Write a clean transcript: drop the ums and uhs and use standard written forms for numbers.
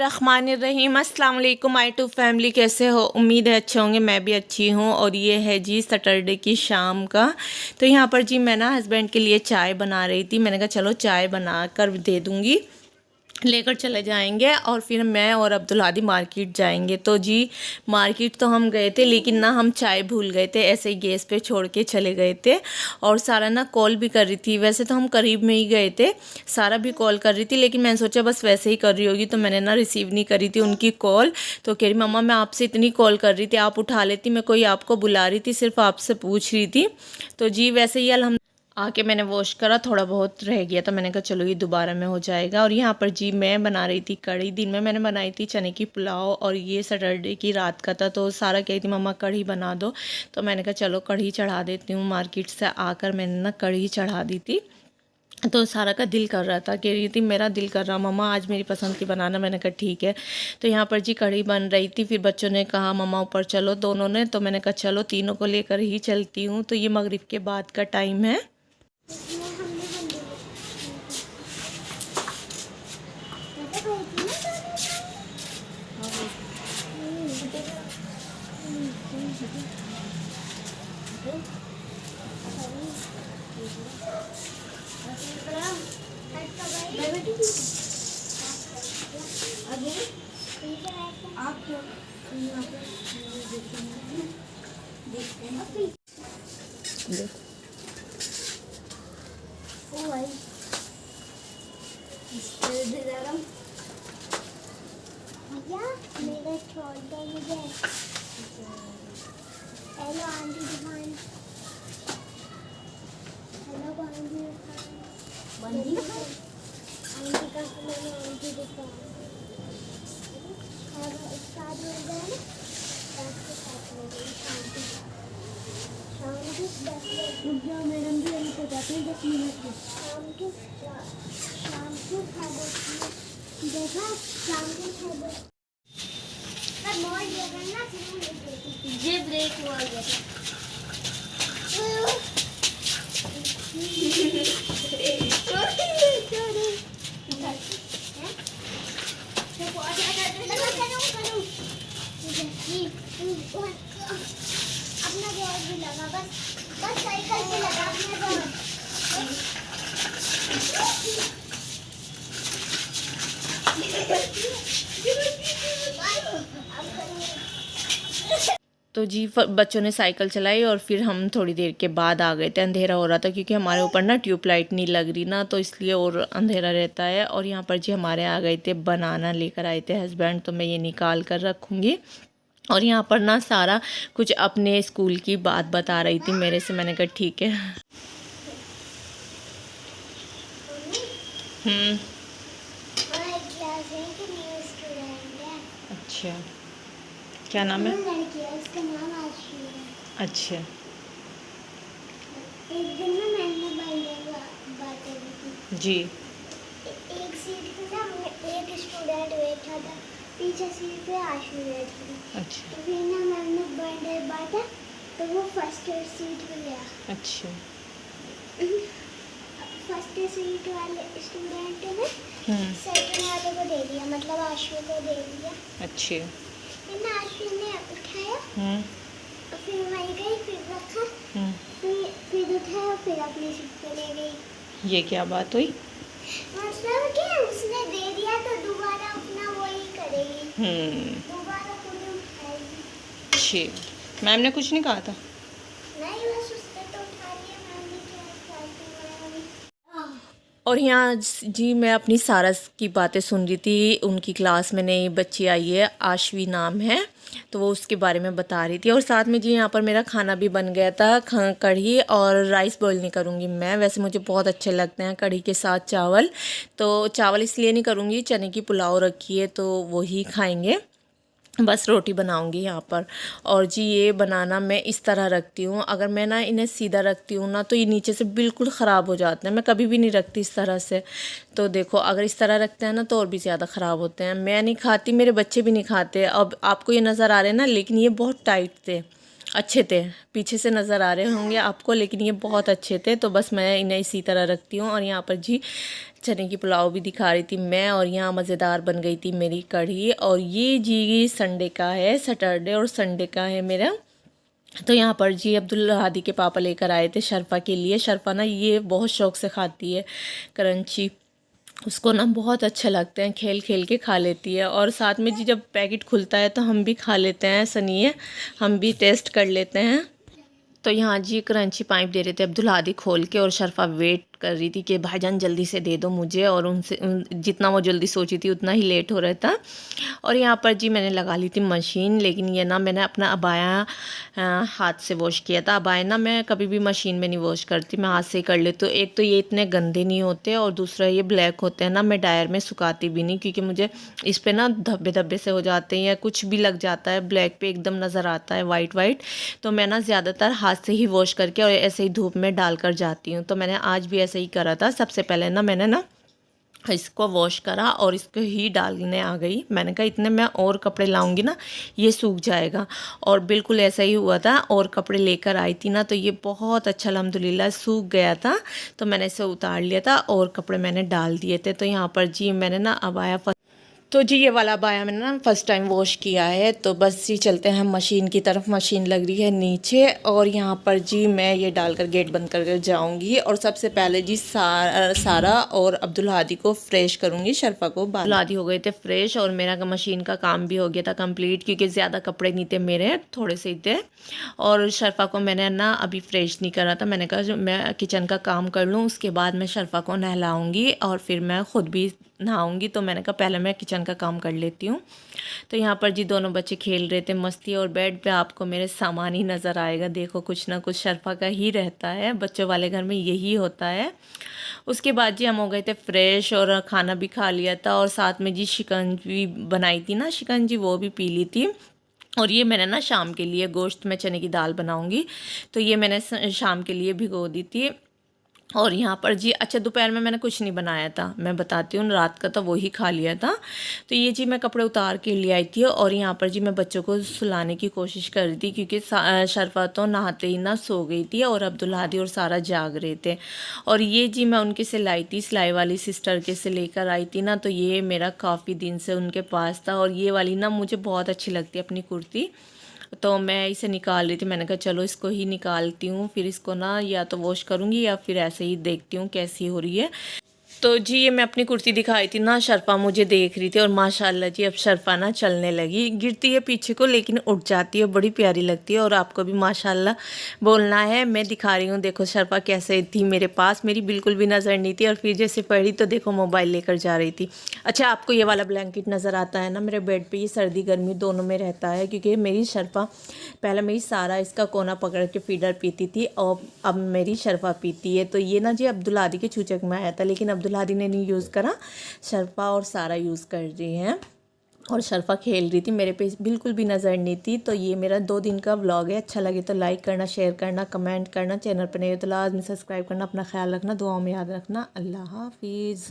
बिस्मिल्लाहिर्रहमानिर्रहीम। अस्सलाम वालेकुम माय टू फैमिली, कैसे हो? उम्मीद है अच्छे होंगे। मैं भी अच्छी हूँ। और ये है जी सैटरडे की शाम का। तो यहाँ पर जी मैं ना हस्बैंड के लिए चाय बना रही थी। मैंने कहा चलो चाय बना कर दे दूँगी, लेकर चले जाएंगे। और फिर मैं और अब्दुल हादी मार्केट जाएंगे। तो जी मार्केट तो हम गए थे, लेकिन ना हम चाय भूल गए थे, ऐसे ही गैस पे छोड़ के चले गए थे। और सारा ना कॉल भी कर रही थी। वैसे तो हम करीब में ही गए थे, सारा भी कॉल कर रही थी, लेकिन मैंने सोचा बस वैसे ही कर रही होगी, तो मैंने ना रिसीव नहीं करी थी उनकी कॉल। तो कह रही मम्मा मैं आपसे इतनी कॉल कर रही थी, आप उठा लेती, मैं कोई आपको बुला रही थी, सिर्फ आपसे पूछ रही थी। तो जी वैसे ही आके मैंने वॉश करा, थोड़ा बहुत रह गया, तो मैंने कहा चलो ये दोबारा में हो जाएगा। और यहाँ पर जी मैं बना रही थी कढ़ी। दिन में मैंने बनाई थी चने की पुलाव, और ये सैटरडे की रात का था। तो सारा कही थी मम्मा कढ़ी बना दो, तो मैंने कहा चलो कढ़ी चढ़ा देती हूँ। मार्केट से आकर मैंने ना कढ़ी चढ़ा दी थी। तो सारा का दिल कर रहा था, कह रही थी मेरा दिल कर रहा मम्मा आज मेरी पसंद की बनाना। मैंने कहा ठीक है। तो यहाँ पर जी कढ़ी बन रही थी। फिर बच्चों ने कहा मम्मा ऊपर चलो, दोनों ने। तो मैंने कहा चलो तीनों को लेकर ही चलती हूँ। तो ये मगरिब के बाद का टाइम है। मेरा छोटा मुझे हेलो आंटी दुकान, हेलो आंटी आंटी का मैंने आंटी दुकान और स्टार्ट हो गया ना, रात के 7 बजे शाम के 10 बजे। मैडम भी अभी हो जाते हैं 10 मिनट में। शाम के 6 देखा, शाम के 6 बजे ये ब्रेक हुआ गया अपना गैस भी लगा, बस साइकिल पे लगा अपने तो जी बच्चों ने साइकिल चलाई, और फिर हम थोड़ी देर के बाद आ गए थे। अंधेरा हो रहा था क्योंकि हमारे ऊपर ना ट्यूबलाइट नहीं लग रही ना, तो इसलिए और अंधेरा रहता है। और यहाँ पर जी हमारे आ गए थे बनाना, लेकर आए थे हस्बैंड, तो मैं ये निकाल कर रखूँगी। और यहाँ पर ना सारा कुछ अपने स्कूल की बात बता रही थी मेरे से। मैंने कहा ठीक है। अच्छा, क्या नाम है? उसका नाम आशी है। अच्छा। एक दिन ना मैंने बात करी थी जी। एक सीट पे ना एक स्टूडेंट बैठा था, पीछे सीट पे आशु बैठी थी। अच्छा। तो फिर ना मैम ने बर्थडे बांटा, तो वो फर्स्ट सीट पे गया। अच्छा। फर्स्ट सीट वाले स्टूडेंट ने सेकंड वाले को दे दिया, मतलब आशु को दे दिया। अच्छे। फिर ना आशु ने उठाया, फिर वहीं गई, फिर रखा, फिर उठाया, फिर अपनी सीट पे ले गई। ये क्या बात हुई? मतलब कि उसने दे दिया तो दोबारा अपना वही करेगी, दोबारा खुद उठाएगी। अच्छे। मैम ने कुछ नहीं कहा था? नहीं, बस उसने तो उठा लिया, मैम ने क्या और यहाँ जी मैं अपनी सारा की बातें सुन रही थी। उनकी क्लास में नई बच्ची आई है, आशवी नाम है, तो वो उसके बारे में बता रही थी। और साथ में जी यहाँ पर मेरा खाना भी बन गया था, कढ़ी और राइस बॉईल नहीं करूँगी मैं। वैसे मुझे बहुत अच्छे लगते हैं कढ़ी के साथ चावल, तो चावल इसलिए नहीं करूँगी, चने की पुलाव रखी है तो वही खाएंगे, बस रोटी बनाऊंगी यहाँ पर। और जी ये बनाना मैं इस तरह रखती हूँ, अगर मैं ना इन्हें सीधा रखती हूँ ना तो ये नीचे से बिल्कुल ख़राब हो जाते हैं। मैं कभी भी नहीं रखती इस तरह से। तो देखो अगर इस तरह रखते हैं ना तो और भी ज़्यादा ख़राब होते हैं। मैं नहीं खाती, मेरे बच्चे भी नहीं खाते। अब आपको ये नज़र आ रहे हैं ना, लेकिन ये बहुत टाइट थे। अच्छे थे, पीछे से नज़र आ रहे होंगे आपको, लेकिन ये बहुत अच्छे थे। तो बस मैं इन्हें इसी तरह रखती हूँ। और यहाँ पर जी चने की पुलाव भी दिखा रही थी मैं, और यहाँ मज़ेदार बन गई थी मेरी कढ़ी। और ये जी संडे का है, सैटरडे और संडे का है मेरा। तो यहाँ पर जी अब्दुल हादी के पापा लेकर आए थे शर्फ़ा के लिए। शर्फ़ा ना ये बहुत शौक़ से खाती है क्रंची, उसको ना बहुत अच्छे लगते हैं, खेल खेल के खा लेती है। और साथ में जी जब पैकेट खुलता है तो हम भी खा लेते हैं, ऐसा नहीं है, हम भी टेस्ट कर लेते हैं। तो यहाँ जी क्रंची पाइप दे रहे थे अब्दुल हादी खोल के, और शर्फ़ा वेट कर रही थी कि भाईजान जल्दी से दे दो मुझे, और उनसे जितना वो जल्दी सोची थी उतना ही लेट हो रहा था। और यहाँ पर जी मैंने लगा ली थी मशीन, लेकिन ये ना मैंने अपना अबाया हाथ से वॉश किया था। अबाया ना मैं कभी भी मशीन में नहीं वॉश करती, मैं हाथ से ही कर लेती हूँ। एक तो ये इतने गंदे नहीं होते, और दूसरा ये ब्लैक होते हैं ना, मैं डायर में सुखाती भी नहीं, क्योंकि मुझे इस पर ना धब्बे धब्बे से हो जाते हैं या कुछ भी लग जाता है, ब्लैक पे एकदम नज़र आता है वाइट वाइट। तो मैं ना ज़्यादातर हाथ से ही वॉश करके और ऐसे ही धूप में डाल कर जाती हूँ। तो मैंने आज भी ऐसे ही करा था। सबसे पहले ना मैंने ना इसको वॉश करा और इसको ही डालने आ गई। मैंने कहा इतने मैं और कपड़े लाऊंगी ना ये सूख जाएगा, और बिल्कुल ऐसा ही हुआ था। और कपड़े लेकर आई थी ना तो ये बहुत अच्छा अल्हम्दुलिल्लाह सूख गया था। तो मैंने इसे उतार लिया था और कपड़े मैंने डाल दिए थे। तो यहाँ पर जी मैंने ना अबाया, तो जी ये वाला अबाया मैंने ना फ़र्स्ट टाइम वॉश किया है। तो बस जी चलते हैं मशीन की तरफ, मशीन लग रही है नीचे। और यहाँ पर जी मैं ये डालकर गेट बंद कर जाऊँगी। और सबसे पहले जी सारा और अब्दुल हादी को फ्रेश करूँगी, शर्फ़ा को अब्दुल हादी हो गए थे फ्रेश, और मेरा मशीन का काम भी हो गया था कंप्लीट, क्योंकि ज़्यादा कपड़े नहीं थे मेरे, थोड़े से ही थे। और शर्फ़ा को मैंने ना अभी फ्रेश नहीं करा था, मैंने कहा जो मैं किचन का काम कर लूँ, उसके बाद मैं शर्फ़ा को नहलाऊँगी और फिर मैं ख़ुद भी नहाऊंगी। तो मैंने कहा पहले मैं किचन का काम कर लेती हूँ। तो यहाँ पर जी दोनों बच्चे खेल रहे थे मस्ती, और बेड पे आपको मेरे सामान ही नज़र आएगा। देखो कुछ ना कुछ शर्फ़ा का ही रहता है, बच्चों वाले घर में यही होता है। उसके बाद जी हम हो गए थे फ्रेश, और खाना भी खा लिया था, और साथ में जी शिकंजी बनाई थी ना, शिकंजी वो भी पी ली थी। और ये मैंने ना शाम के लिए गोश्त में चने की दाल बनाऊंगी, तो ये मैंने शाम के लिए भिगो दी थी। और यहाँ पर जी अच्छा दोपहर में मैंने कुछ नहीं बनाया था, मैं बताती हूँ, रात का तो वही खा लिया था। तो ये जी मैं कपड़े उतार के ले आई थी, और यहाँ पर जी मैं बच्चों को सुलाने की कोशिश कर रही थी, क्योंकि शर्फ़ा तो नहाते ही ना सो गई थी, और अब्दुल हादी और सारा जाग रहे थे। और ये जी मैं उनके से लाई थी, सिलाई वाली सिस्टर के से लेकर आई थी ना, तो ये मेरा काफ़ी दिन से उनके पास था। और ये वाली ना मुझे बहुत अच्छी लगती है अपनी कुर्ती, तो मैं इसे निकाल रही थी। मैंने कहा चलो इसको ही निकालती हूँ, फिर इसको ना या तो वॉश करूँगी या फिर ऐसे ही देखती हूँ कैसी हो रही है। तो जी ये मैं अपनी कुर्ती दिखाई थी ना, शर्फ़ा मुझे देख रही थी, और माशाल्लाह जी अब शर्फ़ा ना चलने लगी, गिरती है पीछे को लेकिन उठ जाती है, बड़ी प्यारी लगती है। और आपको भी माशाल्लाह बोलना है, मैं दिखा रही हूँ। देखो शर्फ़ा कैसे थी मेरे पास, मेरी बिल्कुल भी नज़र नहीं थी, और फिर जैसे पड़ी तो देखो मोबाइल लेकर जा रही थी। अच्छा आपको ये वाला ब्लैंकेट नज़र आता है ना मेरे बेड पर, ये सर्दी गर्मी दोनों में रहता है, क्योंकि मेरी शर्फ़ा पहले मेरी सारा इसका कोना पकड़ के फीडर पीती थी, और अब मेरी शर्फ़ा पीती है। तो ये ना जी अब्दुल हादी के चूचक में आया था, लेकिन अब्दुल हादी ने नहीं यूज़ करा, शर्फ़ा और सारा यूज़ कर रही हैं। और शर्फ़ा खेल रही थी, मेरे पे बिल्कुल भी नज़र नहीं थी। तो ये मेरा 2 दिन का व्लॉग है, अच्छा लगे तो लाइक करना, शेयर करना, कमेंट करना, चैनल पर नहीं तो लाजमी सब्सक्राइब करना। अपना ख्याल रखना, दुआओं में याद रखना। अल्लाह हाफिज़।